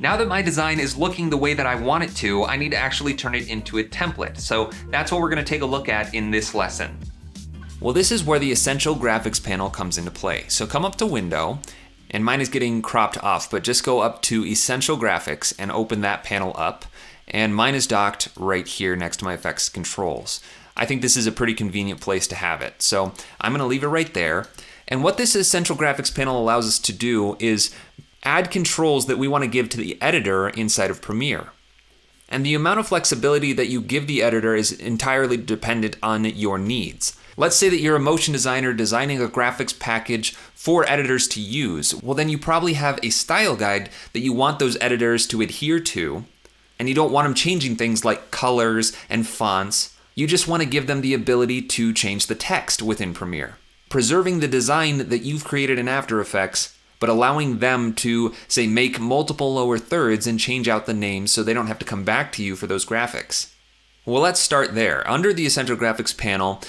Now that my design is looking the way that I want it to, I need to actually turn it into a template. So that's what we're going to take a look at in this lesson. Well, this is where the Essential Graphics panel comes into play. So come up to Window, and mine is getting cropped off, but just go up to Essential Graphics and open that panel up. And mine is docked right here next to my effects controls. I think this is a pretty convenient place to have it. So I'm going to leave it right there. And what this Essential Graphics panel allows us to do is add controls that we want to give to the editor inside of Premiere. And the amount of flexibility that you give the editor is entirely dependent on your needs. Let's say that you're a motion designer designing a graphics package for editors to use. Well, then you probably have a style guide that you want those editors to adhere to, and you don't want them changing things like colors and fonts. You just want to give them the ability to change the text within Premiere, preserving the design that you've created in After Effects, but allowing them to, say, make multiple lower thirds and change out the names so they don't have to come back to you for those graphics. Well, let's start there. Under the Essential Graphics panel,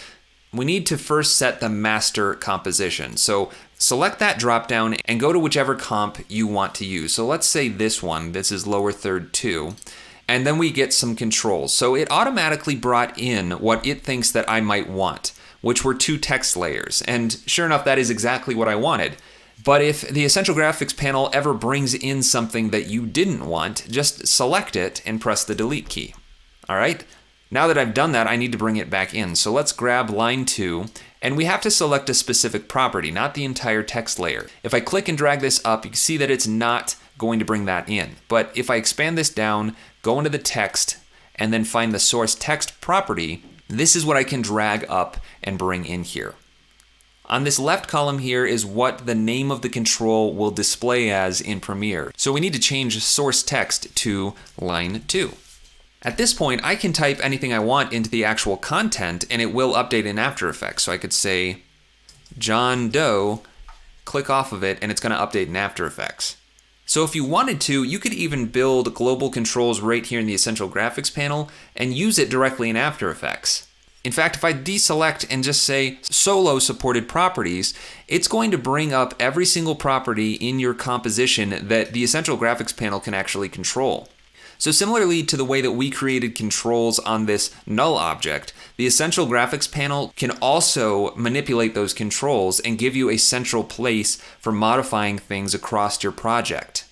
we need to first set the master composition. So select that dropdown and go to whichever comp you want to use. So let's say this one, this is lower third 2. And then we get some controls. So it automatically brought in what it thinks that I might want, which were 2 text layers. And sure enough, that is exactly what I wanted. But if the Essential Graphics panel ever brings in something that you didn't want, just select it and press the delete key. All right? Now that I've done that, I need to bring it back in. So let's grab line 2, and we have to select a specific property, not the entire text layer. If I click and drag this up, you can see that it's not going to bring that in. But if I expand this down, go into the text, and then find the source text property, this is what I can drag up and bring in here. On this left column here is what the name of the control will display as in Premiere. So we need to change source text to line 2. At this point, I can type anything I want into the actual content and it will update in After Effects. So I could say John Doe, click off of it, and it's going to update in After Effects. So if you wanted to, you could even build global controls right here in the Essential Graphics panel and use it directly in After Effects. In fact, if I deselect and just say solo supported properties, it's going to bring up every single property in your composition that the Essential Graphics panel can actually control. So similarly to the way that we created controls on this null object, the Essential Graphics panel can also manipulate those controls and give you a central place for modifying things across your project.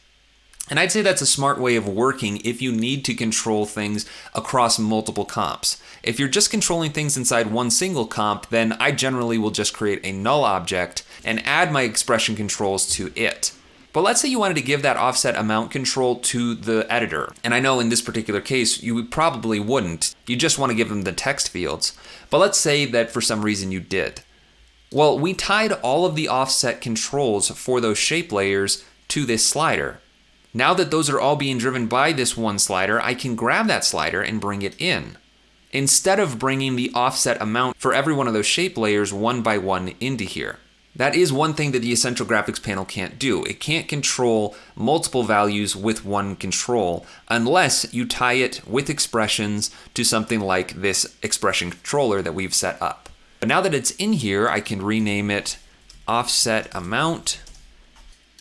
And I'd say that's a smart way of working if you need to control things across multiple comps. If you're just controlling things inside one single comp, then I generally will just create a null object and add my expression controls to it. But let's say you wanted to give that offset amount control to the editor. And I know in this particular case, you probably wouldn't. You just want to give them the text fields. But let's say that for some reason you did. Well, we tied all of the offset controls for those shape layers to this slider. Now that those are all being driven by this one slider, I can grab that slider and bring it in, instead of bringing the offset amount for every one of those shape layers one by one into here. That is one thing that the Essential Graphics panel can't do. It can't control multiple values with one control unless you tie it with expressions to something like this expression controller that we've set up. But now that it's in here, I can rename it offset amount.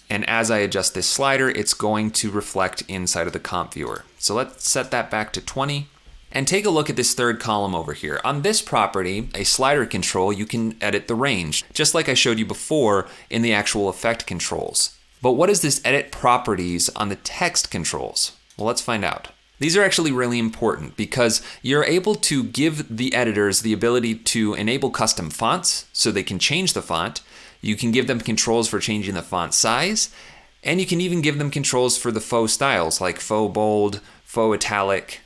And as I adjust this slider, it's going to reflect inside of the comp viewer. So let's set that back to 20. And take a look at this third column over here. On this property, a slider control, you can edit the range, just like I showed you before in the actual effect controls. But what is this edit properties on the text controls? Well, let's find out. These are actually really important because you're able to give the editors the ability to enable custom fonts so they can change the font. You can give them controls for changing the font size, and you can even give them controls for the faux styles like faux bold, faux italic,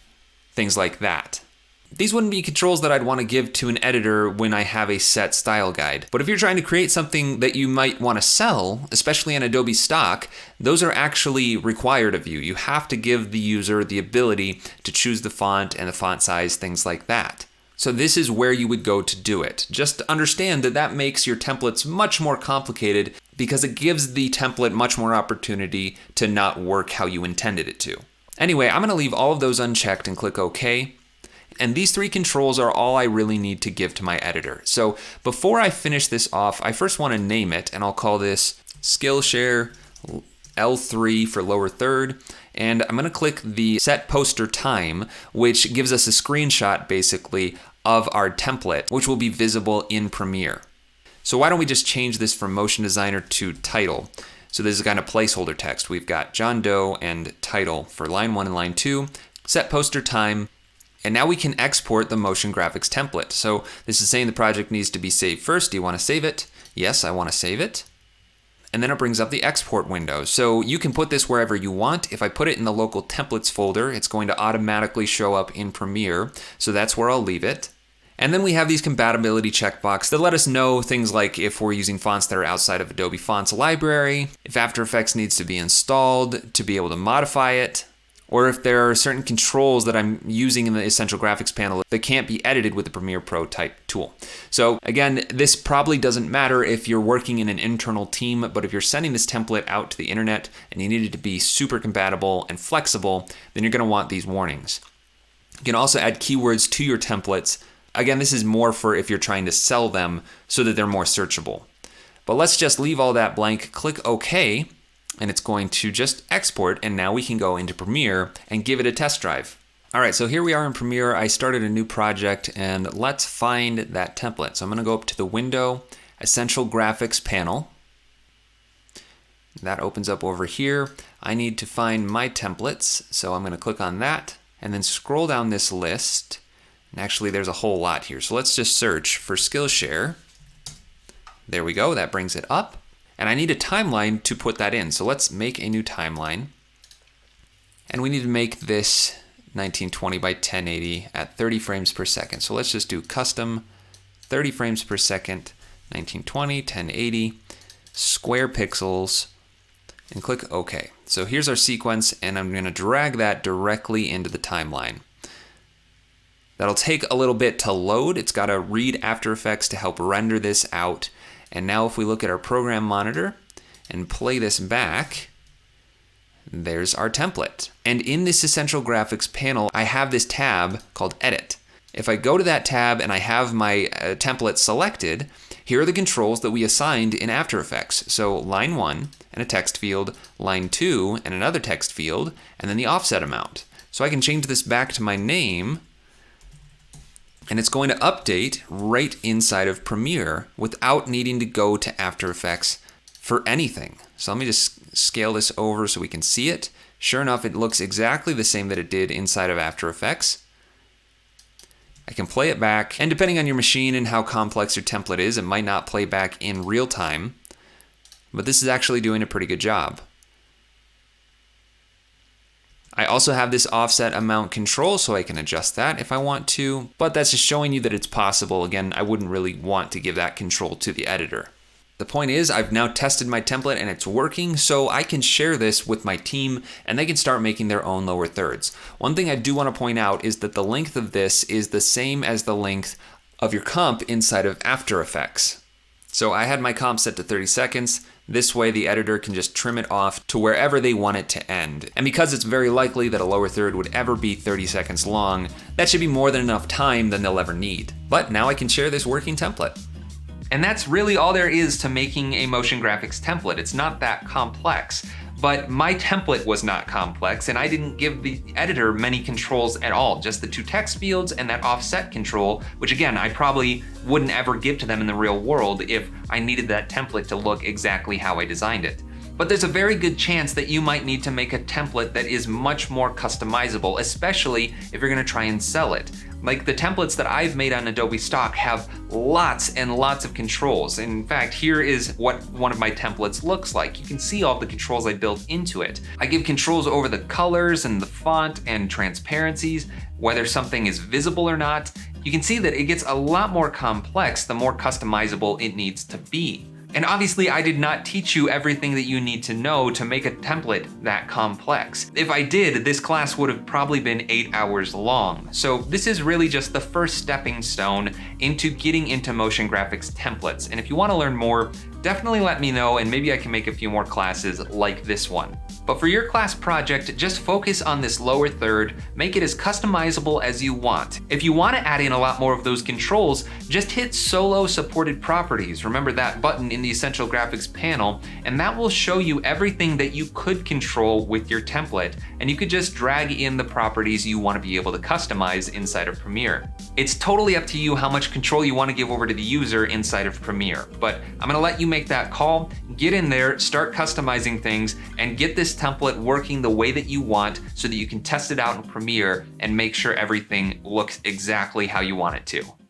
things like that. These wouldn't be controls that I'd want to give to an editor when I have a set style guide. But if you're trying to create something that you might want to sell, especially in Adobe Stock, those are actually required of you. You have to give the user the ability to choose the font and the font size, things like that. So this is where you would go to do it. Just understand that that makes your templates much more complicated because it gives the template much more opportunity to not work how you intended it to. Anyway, I'm going to leave all of those unchecked and click OK. And these three controls are all I really need to give to my editor. So before I finish this off, I first want to name it, and I'll call this Skillshare L3 for lower third, and I'm gonna click the set poster time, which gives us a screenshot basically of our template, which will be visible in Premiere. So why don't we just change this from Motion Designer to title? So this is kind of placeholder text. We've got John Doe and title for line 1 and line 2, set poster time, and now we can export the motion graphics template. So this is saying the project needs to be saved first. Do you want to save it? Yes, I want to save it. And then it brings up the export window. So you can put this wherever you want. If I put it in the local templates folder, it's going to automatically show up in Premiere. So that's where I'll leave it. And then we have these compatibility checkbox that let us know things like if we're using fonts that are outside of Adobe Fonts library, if After Effects needs to be installed to be able to modify it, or if there are certain controls that I'm using in the Essential Graphics panel that can't be edited with the Premiere Pro type tool. So again, this probably doesn't matter if you're working in an internal team, but if you're sending this template out to the internet and you need it to be super compatible and flexible, then you're gonna want these warnings. You can also add keywords to your templates. Again, this is more for if you're trying to sell them so that they're more searchable. But let's just leave all that blank, click OK, and it's going to just export, and now we can go into Premiere and give it a test drive. All right, so here we are in Premiere. I started a new project, and let's find that template. So I'm gonna go up to the Window, Essential Graphics panel. That opens up over here. I need to find my templates, so I'm gonna click on that, and then scroll down this list. And actually, there's a whole lot here. So let's just search for Skillshare. There we go, that brings it up. And I need a timeline to put that in. So let's make a new timeline. And we need to make this 1920 by 1080 at 30 frames per second. So let's just do custom 30 frames per second, 1920, 1080, square pixels, and click OK. So here's our sequence, and I'm gonna drag that directly into the timeline. That'll take a little bit to load. It's gotta read After Effects to help render this out. And now if we look at our program monitor and play this back, there's our template. And in this Essential Graphics panel, I have this tab called Edit. If I go to that tab and I have my template selected, here are the controls that we assigned in After Effects. So line 1 and a text field, line 2 and another text field, and then the offset amount. So I can change this back to my name, and it's going to update right inside of Premiere without needing to go to After Effects for anything. So let me just scale this over so we can see it. Sure enough, it looks exactly the same that it did inside of After Effects. I can play it back, and depending on your machine and how complex your template is, it might not play back in real time, but this is actually doing a pretty good job. I also have this offset amount control, so I can adjust that if I want to, but that's just showing you that it's possible. Again, I wouldn't really want to give that control to the editor. The point is, I've now tested my template and it's working, so I can share this with my team and they can start making their own lower thirds. One thing I do want to point out is that the length of this is the same as the length of your comp inside of After Effects. So I had my comp set to 30 seconds. This way the editor can just trim it off to wherever they want it to end. And because it's very likely that a lower third would ever be 30 seconds long, that should be more than enough time than they'll ever need. But now I can share this working template. And that's really all there is to making a motion graphics template. It's not that complex. But my template was not complex, and I didn't give the editor many controls at all, just the 2 text fields and that offset control, which again, I probably wouldn't ever give to them in the real world if I needed that template to look exactly how I designed it. But there's a very good chance that you might need to make a template that is much more customizable, especially if you're gonna try and sell it. Like the templates that I've made on Adobe Stock have lots and lots of controls. In fact, here is what one of my templates looks like. You can see all the controls I built into it. I give controls over the colors and the font and transparencies, whether something is visible or not. You can see that it gets a lot more complex the more customizable it needs to be. And obviously I did not teach you everything that you need to know to make a template that complex. If I did, this class would have probably been 8 hours long. So this is really just the first stepping stone into getting into motion graphics templates. And if you want to learn more, definitely let me know and maybe I can make a few more classes like this one. But for your class project, just focus on this lower third, make it as customizable as you want. If you want to add in a lot more of those controls, just hit Solo Supported Properties. Remember that button in the Essential Graphics panel, and that will show you everything that you could control with your template, and you could just drag in the properties you want to be able to customize inside of Premiere. It's totally up to you how much control you want to give over to the user inside of Premiere, but I'm going to let you make that call. Get in there, start customizing things, and get this template working the way that you want so that you can test it out in Premiere and make sure everything looks exactly how you want it to.